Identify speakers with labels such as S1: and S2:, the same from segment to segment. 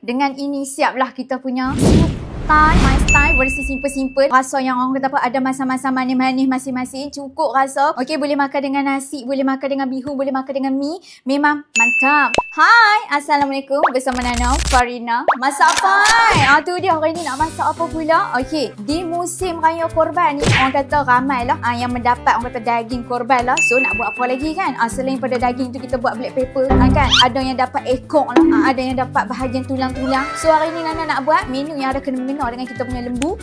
S1: Dengan ini siaplah kita punya Thai, my style versi simple-simple. Rasa yang orang kata apa, ada masa-masa manis-manis masing-masing. Cukup rasa. Okey, boleh makan dengan nasi, boleh makan dengan bihun, boleh makan dengan mi. Memang mantap. Hai, Assalamualaikum. Bersama Nana, Farina. Masak apa? Tu dia, hari ni nak masak apa pula? Okey, di musim raya korban ni, orang kata ramai lah yang mendapat orang kata daging korban lah. So, nak buat apa lagi kan? Selain pada daging tu, kita buat black pepper kan? Ada yang dapat ekor lah. Ada yang dapat bahagian tulang-tulang. So, hari ni Nana nak buat menu yang ada kena dengan kita punya lembu.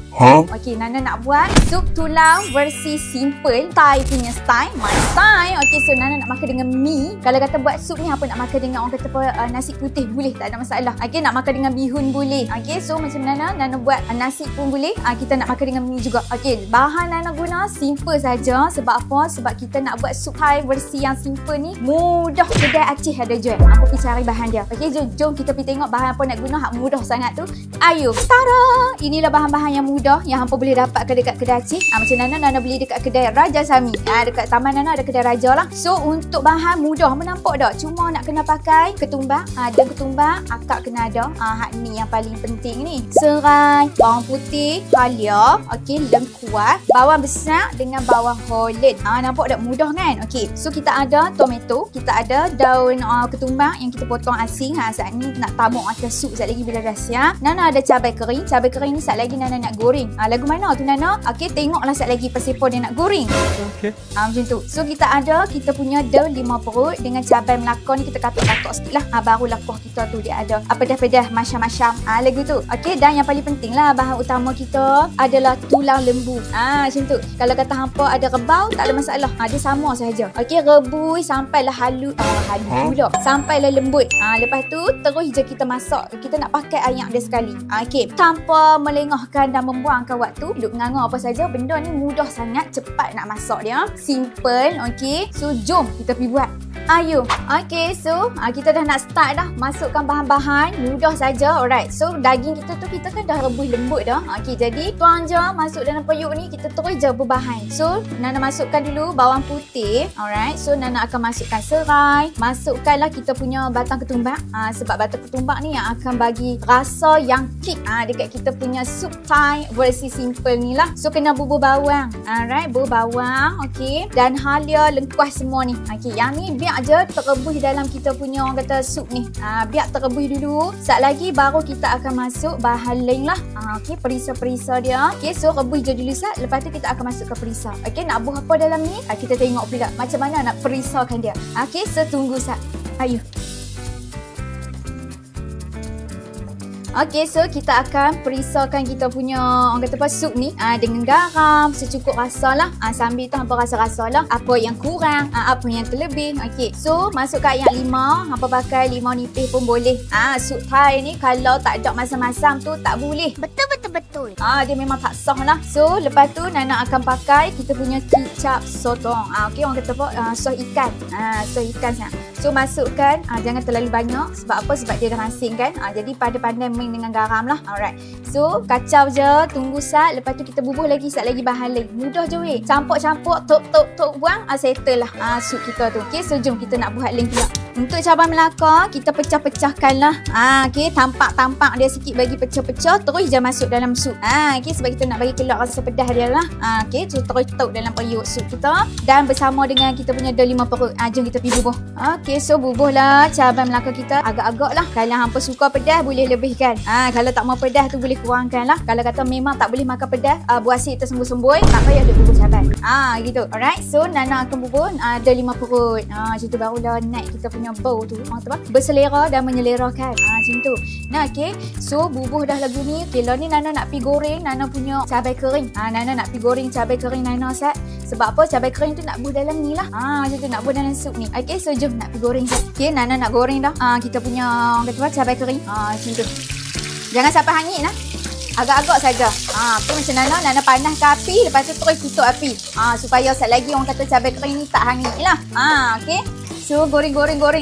S1: Okey, Nana nak buat sup tulang versi simple Thai punya style, my style. Okey, so Nana nak makan dengan mi. Kalau kata buat sup ni apa, nak makan dengan orang kata apa, nasi putih boleh, tak ada masalah. Okey, nak makan dengan bihun boleh. Okey, so macam Nana buat nasi pun boleh. Kita nak makan dengan mi juga. Okey, bahan Nana guna simple saja. Sebab apa? Sebab kita nak buat sup Thai versi yang simple ni mudah. Kedai Aceh ada jual. Aku pergi cari bahan dia. Okey, jom kita pergi tengok bahan apa nak guna. Hak mudah sangat tu. Ayo, tara! Inilah bahan-bahan yang mudah yang hampa boleh dapatkan dekat kedai Aceh. Macam Nana beli dekat kedai Raja Sami. Dekat taman Nana ada kedai Raja lah. So untuk bahan mudah, nampak tak? Cuma nak kena pakai ketumbak. Dan ketumbak akak kena ada. Hak ni yang paling penting ni. Serai, bawang putih, halia, okey, lengkuas, bawang besar dengan bawang Holland. Nampak tak mudah kan? Okey. So kita ada tomato, kita ada daun ketumbak yang kita potong asing. Saat ni nak tabuk atas sup sekejap lagi bila dah siap. Nana ada cabai kering. Cabai kering ni saat lagi Nana nak goreng. Lagu mana tu Nana? Okey, tengoklah saat lagi pasipo dia nak goreng. Okey. Macam tu. So kita ada kita punya daun 5 perut dengan cabai Melaka ni kita katuk-katuk sikit lah. Baru lakuh kita tu dia ada pedas-pedas macam-macam. Lagu tu. Okey, dan yang paling penting lah bahan utama kita adalah tulang lembu. Macam tu. Kalau kata hampa ada rebau tak ada masalah. Dia sama sahaja. Okey, rebus sampailah halus pula. Sampailah lembut. Lepas tu terus je kita masak. Kita nak pakai ayak dia sekali. Okey. Tanpa melengahkan dan membuangkan waktu, duk nganga apa saja, benda ni mudah sangat, cepat nak masak dia. Simple, okey. So jom kita pergi buat. Ayo. Okey, so kita dah nak start dah. Masukkan bahan-bahan, mudah saja. Alright. So daging kita tu kita kan dah rebus lembut dah. Okey, jadi tuang je masuk dalam periuk ni, kita terus je berbahan. So Nana masukkan dulu bawang putih. Alright. So Nana akan masukkan serai. Masukkanlah kita punya batang ketumbak. Sebab batang ketumbak ni yang akan bagi rasa yang kick dekat kita punya sup Thai versi simple ni lah. So kena bubur bawang. Alright, bubur bawang. Okey. Dan halia, lengkuas semua ni. Okey, yang ni biar je terebus dalam kita punya orang kata sup ni. Biar terebus dulu. Sat lagi baru kita akan masuk bahan lain lah. Okey, perisa-perisa dia. Okey, so rebus je dulu sat. Lepas tu kita akan masuk ke perisa. Okey, nak buat apa dalam ni? Kita tengok pula macam mana nak perisakan dia. Okey, so tunggu sat. Ayo. Okey, so kita akan perisakan kita punya orang kata apa, sup ni dengan garam secukup rasa lah. Sambil tu hampa rasa-rasa lah apa yang kurang, apa yang terlebih. Okey, so masukkan ayak 5. Hampa pakai 5 nipis pun boleh. Sup Thai ni kalau tak ada masam-masam tu tak boleh. Betul. Dia memang tak sah lah. So lepas tu Nana akan pakai kita punya kicap sotong. Okey, orang kata apa, sos ikan. Sos ikan sangat. So masukkan, jangan terlalu banyak. Sebab apa? Sebab dia dah masin kan. Jadi pandai-pandai main dengan garam lah. Alright. So kacau je, tunggu sat. Lepas tu kita bubuh lagi sat lagi bahan lain. Mudah je weh. Campur-campur, tok buang, settle lah sup kita tu. Okay, so jom kita nak buat lain pula. Untuk cabai Melaka, kita pecah-pecahkan lah. Okay, tampak dia sikit, bagi pecah-pecah. Terus je masuk dalam sup. Okay, sebab kita nak bagi keluar rasa pedas dia lah. Okay, so terus tok dalam periuk sup kita. Dan bersama dengan kita punya daun 5 perut. Jom kita pergi bubuh. Okay, so bubuh lah cabai Melaka kita agak-agak lah. Kalau hampa suka pedas, boleh lebihkan. Kalau tak mau pedas tu boleh kurangkan lah. Kalau kata memang tak boleh makan pedas, buasi tersembur-sembur, tak payah dia bubuh cabai. Gitu. Alright, so Nana akan bubuh ada 5 perut. Macam tu barulah naik kita punya bau tu. Berselera dan menyelerakan. Macam tu. Nah, okay. So bubuh dah lagu ni. Okay, lah ni Nana nak pergi goreng Nana punya cabai kering. Nana nak pergi goreng cabai kering Nana sat. Sebab apa? Cabai kering tu nak buh dalam ni lah. Macam tu nak buh dalam sup ni. Okay, so jom nak pergi goreng sat. Okay, Nana nak goreng dah. Kita punya kata apa, cabai kering. Macam tu. Jangan sampai hangit lah. Agak-agak saja. Tu macam Nana panaskan api, lepas tu terus tutup api. Supaya sat lagi orang kata cabai kering ni tak hangit lah. Okey. So goreng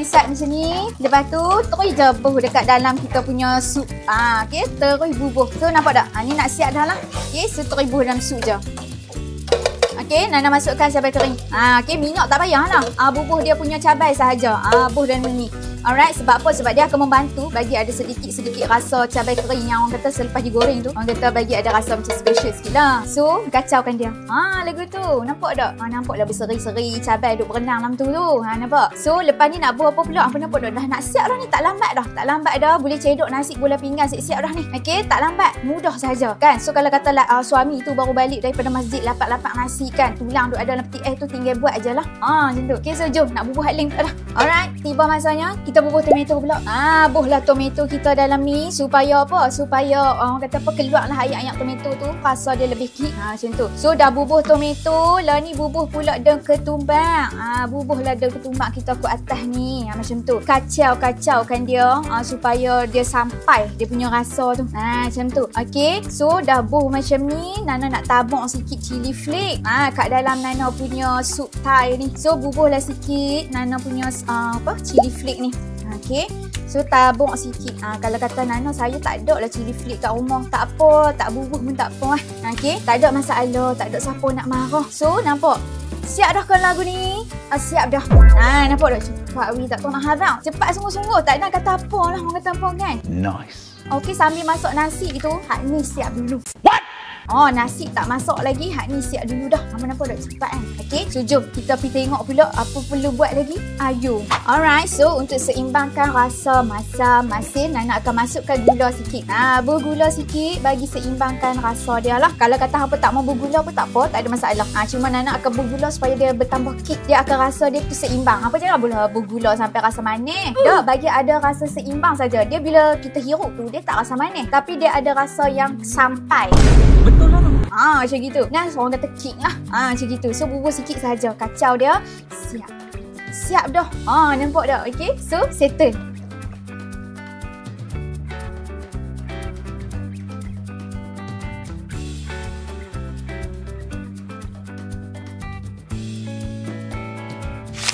S1: sat macam ni. Lepas tu terus je bubuh dekat dalam kita punya sup. Okey, terus bubuh. So nampak tak? Ni nak siap dah lah. Okey, so terus bubuh dalam sup je. Okey, Nana masukkan cabai kering. Okey, minyak tak payah lah. Bubuh dia punya cabai sahaja. Bubuh dalam ni. Alright, sebab apa? Sebab dia akan membantu bagi ada sedikit-sedikit rasa cabai kering yang orang kata selepas digoreng tu, orang kata bagi ada rasa macam special sikit lah. So, kacaukan dia. Lagu tu. Nampak tak? Nampak dah berseri-seri cabai duk berenang dalam tu. Nampak? So, lepas ni nak buat apa pula? Apa nampak dah nak siap dah ni. Tak lambat dah. Tak lambat dah. Boleh cedok nasi bola pinggan siap-siap dah ni. Okay? Tak lambat. Mudah saja. Kan? So, kalau kata suami tu baru balik daripada masjid lapak-lapak nasi kan. Tulang duk ada dalam peti tu tinggal buat je lah. Macam tu. Okay, so jom. Nak bubuh hot link tak dah. Alright. Tiba masanya. Kita bubuh tomato pula. Buhlah tomato kita dalam ni. Supaya apa? Supaya orang kata apa? Keluarlah ayak-ayak tomato tu. Rasa dia lebih kick. Macam tu. So, dah bubuh tomato. Lah ni bubuh pula daun ketumbak. Bubuhlah daun ketumbak kita ke atas ni. Macam tu. Kacau-kacaukan dia. Supaya dia sampai dia punya rasa tu. Macam tu. Okay. So, dah buh macam ni. Nana nak tabung sikit cili flake. Kat dalam Nana punya sup Thai ni. So, bubuhlah sikit Nana punya cili flake ni. Okay. So, tabung sikit. Kalau kata Nana, saya tak ada lah cili flake kat rumah. Tak apa. Tak bubuh pun tak apa. Okay. Tak ada masalah. Tak ada siapa nak marah. So, nampak? Siap dah kan lagu ni? Siap dah. Nampak dah? Cepat tak tahu nak harap. Cepat sungguh-sungguh. Tak nak kata apa lah. Orang kata apa kan?
S2: Nice.
S1: Okay, sambil masak nasi tu, hak ni siap dulu.
S2: What?
S1: Nasi tak masak lagi. Hak ni siap dulu dah. Nampak dah? Cepat kan? Okay, so jom kita pergi tengok pula apa perlu buat lagi. Ayo. Alright, so untuk seimbangkan rasa masam-masin, Nana akan masukkan gula sikit. Bergula sikit bagi seimbangkan rasa dia lah. Kalau kata apa tak mau bergula pun tak apa, tak ada masalah. Cuma Nana akan bergula supaya dia bertambah kick. Dia akan rasa dia tu seimbang. Apa jangan boleh bergula sampai rasa manis. Dah, bagi ada rasa seimbang saja. Dia bila kita hirup tu, dia tak rasa manis. Tapi dia ada rasa yang sampai.
S2: Betul lah.
S1: Macam gitu. Nah, orang kata kick lah. Macam gitu. So, bubuh sikit saja. Kacau dia. Siap. Siap dah. Nampak dah. Okay. So, settle.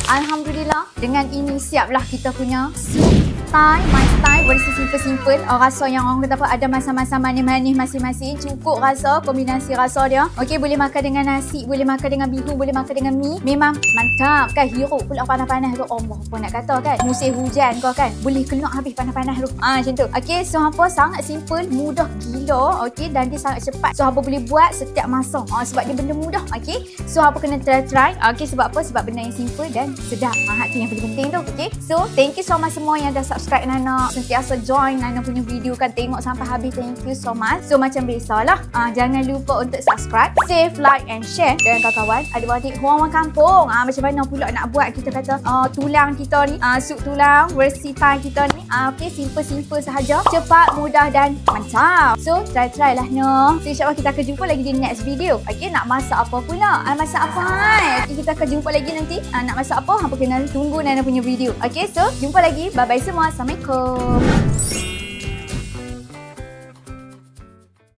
S1: Alhamdulillah. Dengan ini siaplah kita punya sup Thai, my style, versi simple-simple. Rasa yang orang kata apa, ada masam-masam manis-manis masing-masing. Cukup rasa, kombinasi rasa dia. Okey, boleh makan dengan nasi, boleh makan dengan bihun, boleh makan dengan mi. Memang mantap kan. Hirup pula panas-panas tu. Allah, apa nak kata kan. Musim hujan kau kan. Boleh keluar habis panas-panas tu. Macam tu. Okey, so hampa sangat simple, mudah gila. Okey, dan dia sangat cepat. So hampa boleh buat setiap masa. Sebab dia benda mudah. Okey, so hampa kena try. Okey, sebab apa? Sebab benda yang simple dan sedap. Tu yang paling penting tu. Okey, so thank you so much semua yang dah subscribe Nana, sentiasa join Nana punya video kan, tengok sampai habis. Thank you so much. So macam biasalah, jangan lupa untuk subscribe, save, like and share dengan kawan-kawan, adik-beradik, orang kampung. Macam mana pula nak buat kita kata tulang kita ni, sup tulang versi Thai kita ni. Okay, simple-simple sahaja, cepat, mudah dan mantap. So try lah no. So insyaAllah kita akan jumpa lagi di next video. Okay, nak masak apa pula? Masak apa Okay, kita akan jumpa lagi nanti. Nak masak apa? Hampa kena tunggu Nana punya video. Okay, so jumpa lagi. Bye-bye semua. Assalamualaikum.